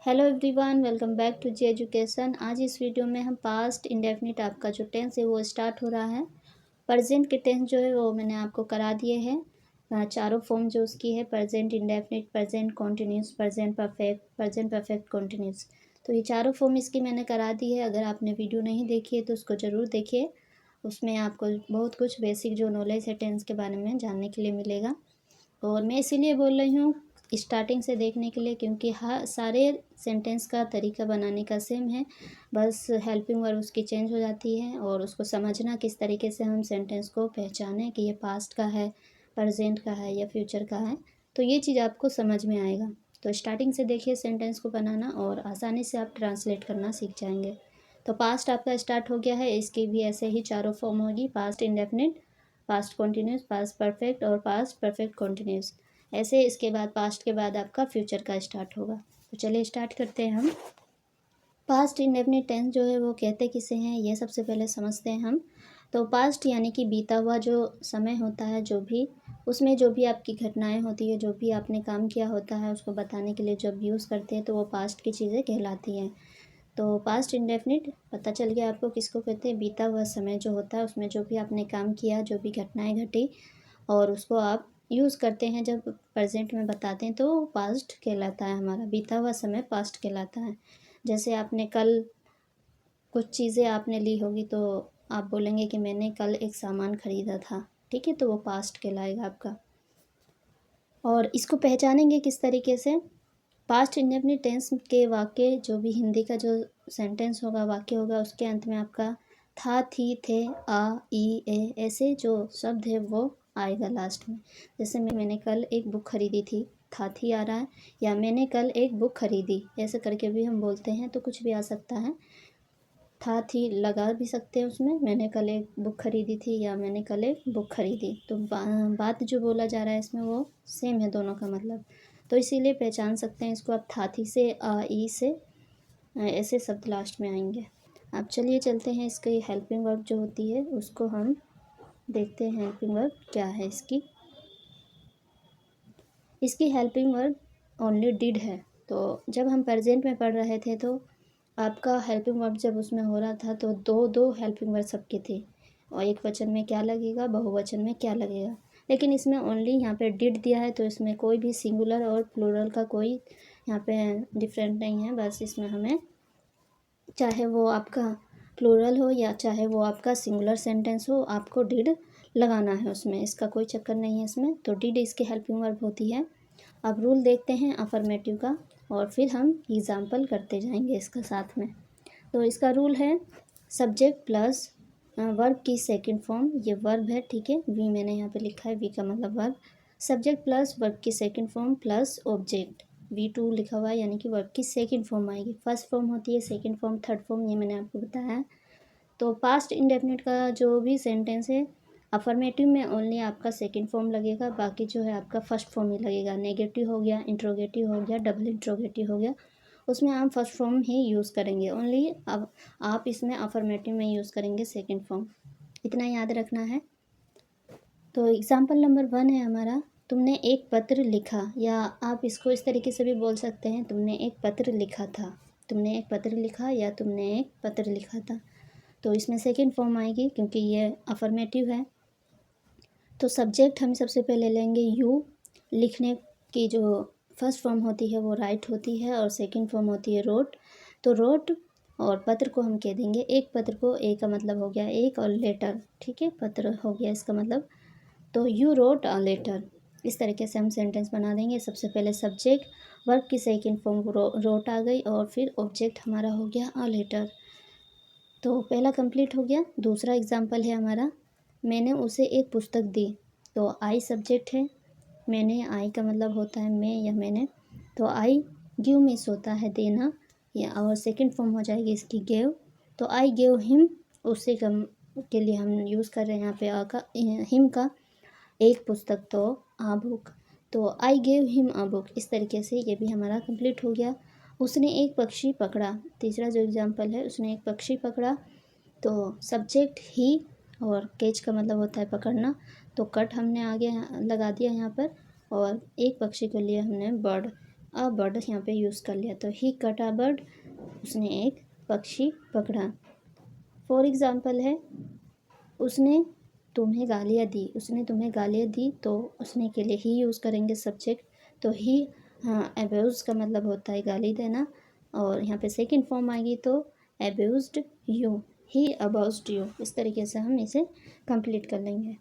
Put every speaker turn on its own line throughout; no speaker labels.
Hello everyone, welcome back to G education. आज इस video में हम पास्ट इंडेफिनिट आपका जो टेंस है वो स्टार्ट हो रहा है। प्रेजेंट के टेंस जो है वो मैंने आपको करा दिए हैं। चारों फॉर्म जो उसकी है, present indefinite, present continuous, present perfect continuous. तो ये चारों फॉर्म इसकी मैंने करा दी है। अगर आपने वीडियो नहीं देखी है तो उसको ज़रूर देखिए। उसमें आपको बहुत कुछ बेसिक जो नॉलेज है टेंस के बारे में जानने के लिए मिलेगा। और मैं इसीलिए बोल रही हूँ स्टार्टिंग से देखने के लिए, क्योंकि हर सारे सेंटेंस का तरीका बनाने का सेम है, बस हेल्पिंग वर्ब उसकी चेंज हो जाती है। और उसको समझना किस तरीके से हम सेंटेंस को पहचानें कि ये पास्ट का है, प्रेजेंट का है या फ्यूचर का है, तो ये चीज़ आपको समझ में आएगा। तो स्टार्टिंग से देखिए सेंटेंस को बनाना और आसानी से आप ट्रांसलेट करना सीख जाएंगे। तो पास्ट आपका स्टार्ट हो गया है। इसकी भी ऐसे ही चारों फॉर्म होगी, past indefinite, past continuous, past perfect और पास्ट परफेक्ट कॉन्टिन्यूस। ऐसे इसके बाद पास्ट के बाद आपका फ्यूचर का स्टार्ट होगा। तो चलिए स्टार्ट करते हैं हम। पास्ट इंडेफिनिट टेंस जो है वो कहते किसे हैं, ये सबसे पहले समझते हैं हम। तो पास्ट यानी कि बीता हुआ जो समय होता है, जो भी उसमें जो भी आपकी घटनाएं होती है, जो भी आपने काम किया होता है, उसको बताने के लिए जब यूज़ करते हैं तो वो पास्ट की चीज़ें कहलाती हैं। तो पास्ट इंडेफिनिट पता चल गया आपको किसको कहते हैं, बीता हुआ समय जो होता है उसमें जो भी आपने काम किया, जो भी घटनाएं घटी और उसको आप यूज़ करते हैं, जब प्रेजेंट में बताते हैं तो पास्ट कहलाता है। हमारा बीता हुआ समय पास्ट कहलाता है। जैसे आपने कल कुछ चीज़ें आपने ली होगी तो आप बोलेंगे कि मैंने कल एक सामान ख़रीदा था, ठीक है, तो वो पास्ट कहलाएगा आपका। और इसको पहचानेंगे किस तरीके से, पास्ट इंडेफिनिट टेंस के वाक्य जो भी हिंदी का जो सेंटेंस होगा, वाक्य होगा, उसके अंत में आपका था, थी, थे, आ, ई, ए ऐसे जो शब्द है वो आएगा लास्ट में। जैसे मैंने कल एक बुक खरीदी थी, था थी आ रहा है, या मैंने कल एक बुक खरीदी, ऐसे करके भी हम बोलते हैं, तो कुछ भी आ सकता है। था थी लगा भी सकते हैं उसमें, मैंने कल एक बुक खरीदी थी या मैंने कल एक बुक खरीदी। तो बात जो बोला जा रहा है इसमें वो सेम है दोनों का मतलब। तो इसीलिए पहचान सकते हैं इसको आप, था थी से, आ, ई से, ऐसे शब्द लास्ट में आएंगे। अब चलिए चलते हैं इसकी हेल्पिंग वर्ब जो होती है उसको हम देखते हैं। हेल्पिंग वर्ब क्या है इसकी इसकी हेल्पिंग वर्ब ओनली डिड है। तो जब हम प्रेजेंट में पढ़ रहे थे तो आपका हेल्पिंग वर्ब जब उसमें हो रहा था तो दो दो हेल्पिंग वर्ब सबके थे, और एक वचन में क्या लगेगा, बहुवचन में क्या लगेगा। लेकिन इसमें ओनली यहाँ पे डिड दिया है, तो इसमें कोई भी सिंगुलर और प्लूरल का कोई यहाँ पे डिफरेंट नहीं है। बस इसमें हमें चाहे वो आपका प्लूरल हो या चाहे वो आपका सिंगुलर सेंटेंस हो, आपको डिड लगाना है उसमें, इसका कोई चक्कर नहीं है इसमें। तो डिड इसकी हेल्पिंग वर्ब होती है। अब रूल देखते हैं अफर्मेटिव का और फिर हम एग्ज़ाम्पल करते जाएंगे इसका साथ में। तो इसका रूल है सब्जेक्ट प्लस वर्ब की सेकंड फॉर्म, ये वर्ब है, ठीक है, वी मैंने यहाँ पे लिखा है, वी का मतलब वर्ब। सब्जेक्ट प्लस वर्ब की second form plus object, V2 लिखा हुआ है, यानी कि वर्ब की सेकंड फॉर्म आएगी। फर्स्ट फॉर्म होती है, सेकंड फॉर्म, थर्ड फॉर्म, ये मैंने आपको बताया है। तो पास्ट इंडेफिनिट का जो भी सेंटेंस है अफर्मेटिव में ओनली आपका सेकंड फॉर्म लगेगा, बाकी जो है आपका फर्स्ट फॉर्म ही लगेगा। नेगेटिव हो गया, इंट्रोगेटिव हो गया, डबल इंट्रोगेटिव हो गया, उसमें हम फर्स्ट फॉर्म ही यूज़ करेंगे ओनली। अब आप इसमें अफर्मेटिव में यूज़ करेंगे सेकंड फॉर्म, इतना याद रखना है। तो एग्ज़ाम्पल नंबर 1 है हमारा, तुमने एक पत्र लिखा, या आप इसको इस तरीके से भी बोल सकते हैं, तुमने एक पत्र लिखा था, तुमने एक पत्र लिखा या तुमने एक पत्र लिखा था। तो इसमें सेकंड फॉर्म आएगी क्योंकि ये अफर्मेटिव है। तो सब्जेक्ट हम सबसे पहले लेंगे यू, लिखने की जो फर्स्ट फॉर्म होती है वो राइट होती है और सेकंड फॉर्म होती है रोट। तो रोट और पत्र को हम कह देंगे एक पत्र को, एक का मतलब हो गया एक, और लेटर, ठीक है, पत्र हो गया इसका मतलब। तो यू रोट अ लेटर, इस तरीके से हम सेंटेंस बना देंगे। सबसे पहले सब्जेक्ट, वर्ब की सेकंड फॉर्म रोट आ गई और फिर ऑब्जेक्ट हमारा हो गया अ लेटर। तो पहला कंप्लीट हो गया। दूसरा एग्जांपल है हमारा, मैंने उसे एक पुस्तक दी। तो आई सब्जेक्ट है, मैंने, आई का मतलब होता है मैं या मैंने। तो आई गिव मीन्स होता है देना, या और सेकंड फॉर्म हो जाएगी इसकी गेव। तो आई गेव हिम, उसे के लिए हम यूज़ कर रहे हैं यहाँ पे आ का, हिम का, एक पुस्तक तो आ बुक। तो I gave him a book, इस तरीके से ये भी हमारा कंप्लीट हो गया। उसने एक पक्षी पकड़ा, तीसरा जो एग्जांपल है, उसने एक पक्षी पकड़ा। तो सब्जेक्ट ही और कैच का मतलब होता है पकड़ना, तो कट हमने आगे लगा दिया यहाँ पर, और एक पक्षी के लिए हमने बर्ड अ बर्ड यहाँ पे यूज़ कर लिया, तो ही कट अ बर्ड, उसने एक पक्षी पकड़ा। फॉर एग्ज़ाम्पल है उसने तुम्हें गालियाँ दी, उसने तुम्हें गालियाँ दी, तो उसने के लिए ही यूज़ करेंगे सब्जेक्ट। तो ही अब्यूज़ का मतलब होता है गाली देना, और यहाँ पे सेकंड फॉर्म आएगी तो अब्यूज़्ड यू, ही अब्यूज़्ड यू। इस तरीके से हम इसे कंप्लीट कर लेंगे।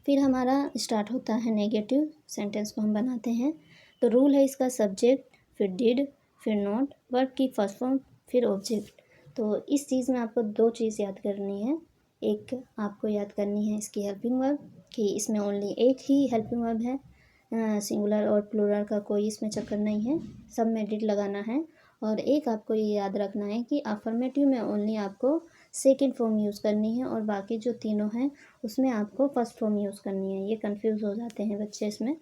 फिर हमारा स्टार्ट होता है नेगेटिव सेंटेंस को हम बनाते हैं। तो रूल है इसका सब्जेक्ट, फिर डिड, फिर नॉट, वर्ब की फर्स्ट फॉर्म, फिर ऑब्जेक्ट। तो इस चीज़ में आपको दो चीज़ याद करनी है। एक आपको याद करनी है इसकी हेल्पिंग वर्ब, कि इसमें ओनली एक ही हेल्पिंग वर्ब है, सिंगुलर और प्लूरल का कोई इसमें चक्कर नहीं है, सब में डिड लगाना है। और एक आपको ये याद रखना है कि अफर्मेटिव में ओनली आपको सेकेंड फॉर्म यूज़ करनी है, और बाकी जो तीनों हैं उसमें आपको फर्स्ट फॉर्म यूज़ करनी है। ये कंफ्यूज हो जाते हैं बच्चे इसमें,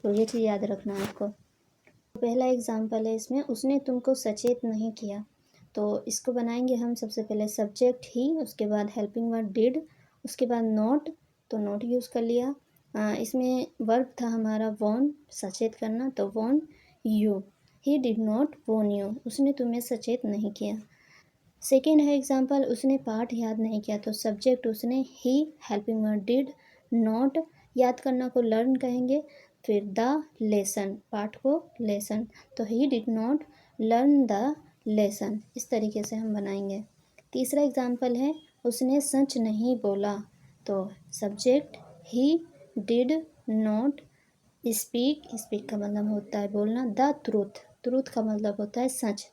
तो ये चीज़ याद रखना है आपको। पहला एग्जाम्पल है इसमें, उसने तुमको सचेत नहीं किया। तो इसको बनाएंगे हम सबसे पहले सब्जेक्ट ही, उसके बाद हेल्पिंग वर्ड डिड, उसके बाद नॉट, तो नॉट यूज़ कर लिया। इसमें वर्ब था हमारा वॉर्न, सचेत करना, तो Warne you. He did not Warne you, उसने तुम्हें सचेत नहीं किया। सेकेंड है एग्जाम्पल, उसने पाठ याद नहीं किया, तो सब्जेक्ट उसने ही, हेल्पिंग वर्ड डिड, नॉट, याद करना को लर्न कहेंगे, फिर द लेसन, पाठ को लेसन, तो he did not learn the lesson. इस तरीके से हम बनाएंगे। तीसरा एग्जाम्पल है, उसने सच नहीं बोला, तो subject he did not speak, speak का मतलब होता है बोलना, द ट्रूथ, ट्रूथ का मतलब होता है सच,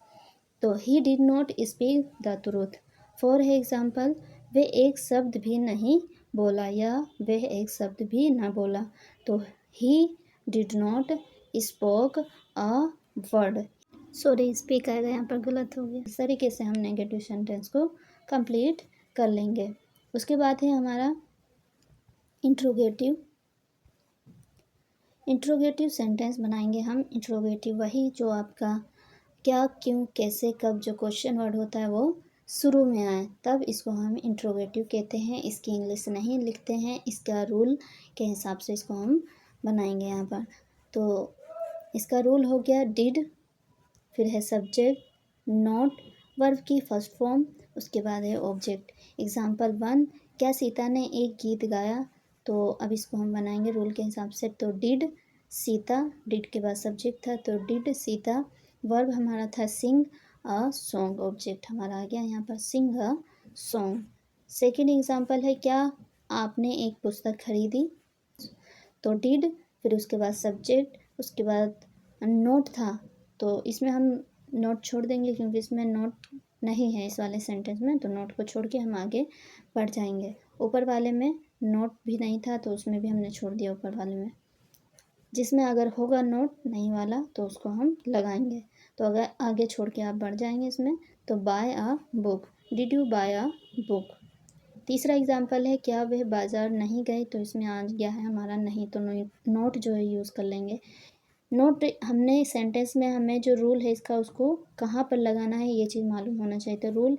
तो he did not speak the truth. For example, वे एक शब्द भी नहीं बोला, या वह एक शब्द भी ना बोला, तो he did not spoke a word. Sorry, speak आएगा यहाँ पर, गलत हो गया। इस तरीके से हम नेगेटिव सेंटेंस को कंप्लीट कर लेंगे। उसके बाद है हमारा इंट्रोगेटिव। इंट्रोगेटिव सेंटेंस बनाएंगे हम। इंट्रोगेटिव वही जो आपका क्या, क्यों, कैसे, कब, जो क्वेश्चन वर्ड होता है वो शुरू में आए, तब इसको हम इंट्रोगेटिव कहते हैं। इसकी इंग्लिश नहीं लिखते हैं, इसका रूल के हिसाब से इसको हम बनाएंगे यहाँ पर। तो इसका रूल हो गया डिड, फिर है सब्जेक्ट, नॉट, वर्ब की फर्स्ट फॉर्म, उसके बाद है ऑब्जेक्ट। एग्जाम्पल 1, क्या सीता ने एक गीत गाया, तो अब इसको हम बनाएंगे रूल के हिसाब से। तो डिड सीता, डिड के बाद सब्जेक्ट था, तो डिड सीता, वर्ब हमारा था सिंग अ सॉन्ग, ऑब्जेक्ट हमारा आ गया यहाँ पर सिंग अ सॉन्ग। सेकेंड एग्जाम्पल है, क्या आपने एक पुस्तक खरीदी, तो डिड, फिर उसके बाद सब्जेक्ट, उसके बाद नोट था, तो इसमें हम नोट छोड़ देंगे क्योंकि इसमें नोट नहीं है इस वाले सेंटेंस में, तो नोट को छोड़ के हम आगे बढ़ जाएंगे। ऊपर वाले में नोट भी नहीं था, तो उसमें भी हमने छोड़ दिया ऊपर वाले में। जिसमें अगर होगा नोट नहीं वाला तो उसको हम लगाएंगे। तो अगर आगे छोड़ के आप बढ़ जाएंगे इसमें, तो buy a book, did you buy a book. तीसरा एग्जाम्पल है, क्या वह बाज़ार नहीं गए, तो इसमें आ गया है हमारा नहीं, तो नोट जो है यूज़ कर लेंगे। नोट हमने सेंटेंस में, हमें जो रूल है इसका उसको कहाँ पर लगाना है ये चीज़ मालूम होना चाहिए। तो रूल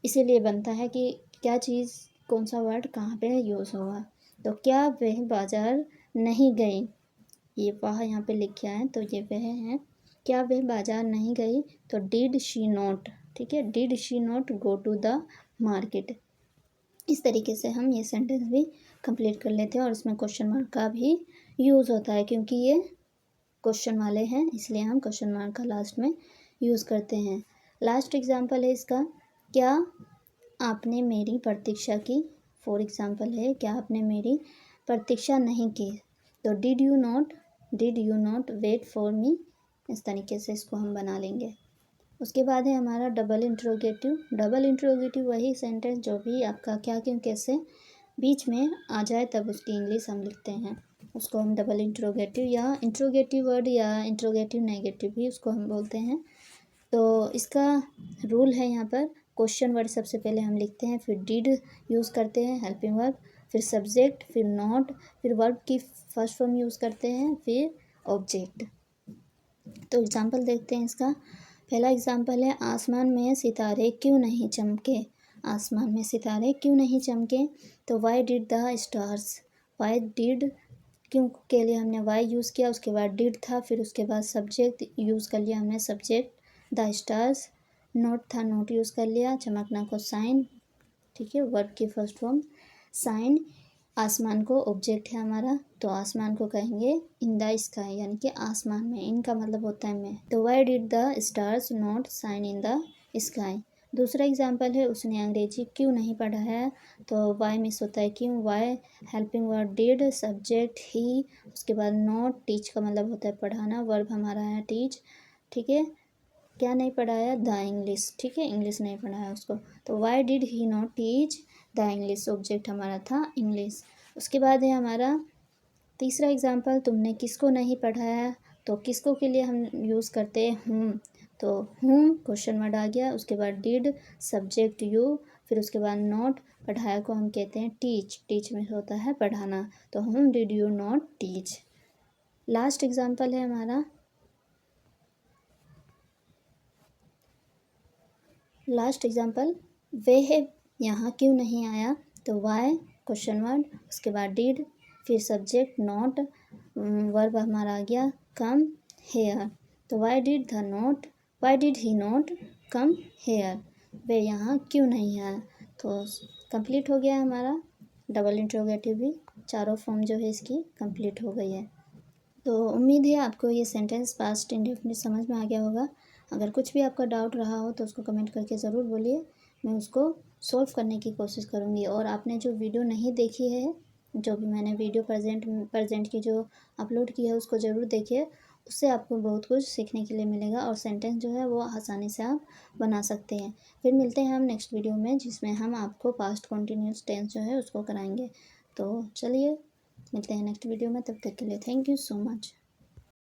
इसीलिए बनता है कि क्या चीज़, कौन सा वर्ड कहाँ पे यूज़ होगा। तो क्या वह बाज़ार नहीं गई, ये वह यहाँ पे लिखा है, तो ये वह है। क्या वह बाज़ार नहीं गई, तो डिड शी नॉट, ठीक है, did she not go to the market. इस तरीके से हम ये सेंटेंस भी कंप्लीट कर लेते हैं, और इसमें क्वेश्चन मार्क का भी यूज़ होता है क्योंकि ये क्वेश्चन वाले हैं, इसलिए हम क्वेश्चन मार्क का लास्ट में यूज़ करते हैं। लास्ट एग्जाम्पल है इसका, क्या आपने मेरी प्रतीक्षा की। फॉर एग्जाम्पल है, क्या आपने मेरी प्रतीक्षा नहीं की, तो did you not wait for me. इस तरीके से इसको हम बना लेंगे। उसके बाद है हमारा डबल इंट्रोगेटिव। डबल इंट्रोगेटिव वही सेंटेंस जो भी आपका क्या, क्यों, कैसे बीच में आ जाए, तब उसकी इंग्लिश हम लिखते हैं, उसको हम डबल इंट्रोगेटिव या इंट्रोगेटिव वर्ड या इंट्रोगेटिव नेगेटिव भी उसको हम बोलते हैं। तो इसका रूल है यहाँ पर, क्वेश्चन वर्ड सबसे पहले हम लिखते हैं, फिर डिड यूज़ करते हैं हेल्पिंग वर्ब, फिर सब्जेक्ट, फिर नॉट, फिर वर्ब की फर्स्ट फॉर्म यूज़ करते हैं, फिर ऑब्जेक्ट। तो एग्जाम्पल देखते हैं इसका। पहला एग्जाम्पल है, आसमान में सितारे क्यों नहीं चमके। आसमान में सितारे क्यों नहीं चमके, तो why did the stars, why did क्यों के लिए हमने वाई यूज़ किया, उसके बाद डिड था, फिर उसके बाद सब्जेक्ट यूज़ कर लिया हमने सब्जेक्ट द स्टार्स, नोट था नोट यूज़ कर लिया, चमकना को साइन, ठीक है, वर्ब की फर्स्ट फॉर्म साइन, आसमान को ऑब्जेक्ट है हमारा, तो आसमान को कहेंगे इन द स्काई, यानी कि आसमान में, इनका मतलब होता है में। तो why did the stars not shine in the sky. दूसरा एग्जाम्पल है उसने अंग्रेजी क्यों नहीं पढ़ा है, तो वाई मिस होता है क्यों, why helping word did, subject he, उसके बाद नॉट, टीच का मतलब होता है पढ़ाना, वर्ब हमारा है टीच, ठीक है, क्या नहीं पढ़ाया, द इंग्लिश, ठीक है, इंग्लिश नहीं पढ़ाया उसको, तो why did he not teach the English, object हमारा था इंग्लिश। उसके बाद है हमारा तीसरा एग्जाम्पल, तुमने किसको नहीं पढ़ाया, तो किसको के लिए हम यूज़ करते हैं हुम, तो हुम क्वेश्चन वर्ड आ गया, उसके बाद डिड सब्जेक्ट यू, फिर उसके बाद नॉट, पढ़ाया को हम कहते हैं टीच, टीच में होता है पढ़ाना, तो हुम did you not teach. Last example है हमारा, लास्ट एग्जाम्पल वह यहाँ क्यों नहीं आया, तो वाई क्वेश्चन वर्ड, उसके बाद डिड, फिर सब्जेक्ट नॉट, वर्ब हमारा आ गया कम हेयर, तो why did the not, why did he not come here, वह यहाँ क्यों नहीं आया, तो कंप्लीट हो गया हमारा डबल इंट्रोगेटिव भी, चारों फॉर्म जो है इसकी कंप्लीट हो गई है। तो उम्मीद है आपको ये सेंटेंस पास्ट इंडेफिनिट समझ में आ गया होगा। अगर कुछ भी आपका डाउट रहा हो तो उसको कमेंट करके ज़रूर बोलिए, मैं उसको सॉल्व करने की कोशिश करूँगी। और आपने जो वीडियो नहीं देखी है, जो भी मैंने वीडियो प्रेजेंट की जो अपलोड की है उसको ज़रूर देखिए, उससे आपको बहुत कुछ सीखने के लिए मिलेगा और सेंटेंस जो है वो आसानी से आप बना सकते हैं। फिर मिलते हैं हम नेक्स्ट वीडियो में, जिसमें हम आपको पास्ट कॉन्टीन्यूअस टेंस जो है उसको कराएंगे। तो चलिए मिलते हैं नेक्स्ट वीडियो में, तब तक के लिए थैंक यू सो मच।